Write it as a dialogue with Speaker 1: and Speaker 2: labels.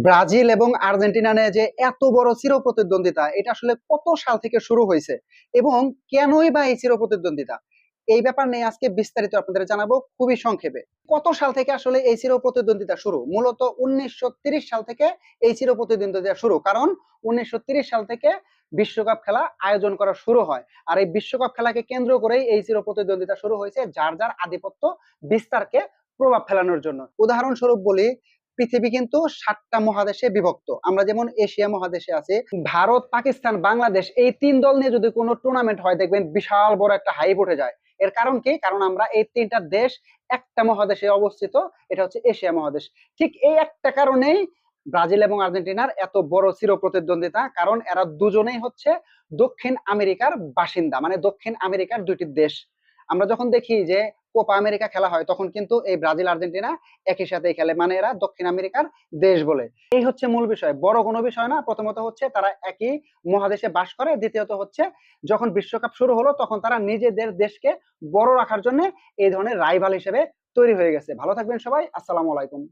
Speaker 1: Brazil এবং Argentina নিয়ে যে এত বড় চিরপ্রতিদ্বন্দ্বিতা, এটা আসলে কত সাল থেকে শুরু হয়েছে এবং কেনই বা এই চিরপ্রতিদ্বন্দ্বিতা, এই ব্যাপার নিয়ে আজকে বিস্তারিত আপনাদের জানাবো খুবই সংক্ষেপে। কত সাল থেকে আসলে এই চিরপ্রতিদ্বন্দ্বিতা শুরু? মূলত 1930 সাল থেকে এই চিরপ্রতিদ্বন্দ্বিতা শুরু, কারণ 1930 সাল থেকে বিশ্বকাপ খেলা আয়োজন করা শুরু হয়। আর এই বিশ্বকাপ খেলাকে কেন্দ্র করেই এই চিরপ্রতিদ্বন্দ্বিতা শুরু হয়েছে, যার যার আধিপত্য বিস্তারকে প্রভাব ফেলানোর জন্য। উদাহরণস্বরূপ বলি, পৃথিবী কিন্তু 7টা মহাদেশে বিভক্ত। আমরা যেমন এশিয়া মহাদেশে আছি, ভারত, পাকিস্তান, বাংলাদেশ, এই 3 দল নিয়ে যদি কোনো টুর্নামেন্ট হয়, দেখবেন বিশাল বড় একটা হাইপ উঠে যায়। এর কারণ কি? কারণ আমরা এই 3টা দেশ একটা মহাদেশে অবস্থিত, এটা হচ্ছে এশিয়া মহাদেশ। ঠিক এই একটা কারণেই ব্রাজিল এবং আর্জেন্টিনার এত বড় চিরপ্রতিদ্বন্দ্বিতা, কারণ এরা দুজনেই হচ্ছে দক্ষিণ আমেরিকার বাসিন্দা, মানে দক্ষিণ আমেরিকার দুইটি দেশ। আমরা যখন দেখি যে কোপা আমেরিকা খেলা হয়, তখন কিন্তু এই ব্রাজিল আর্জেন্টিনা একই সাথে খেলে, মানে এরা দক্ষিণ আমেরিকার দেশ বলে। এই হচ্ছে মূল বিষয়, বড় কোনো বিষয় না। প্রথমত হচ্ছে তারা একই মহাদেশে বাস করে, দ্বিতীয়ত হচ্ছে যখন বিশ্বকাপ শুরু হলো তখন তারা নিজেদের দেশকে বড় রাখার জন্য এই ধরনের রাইভাল হিসেবে তৈরি হয়ে গেছে। ভালো থাকবেন সবাই, আসসালামু আলাইকুম।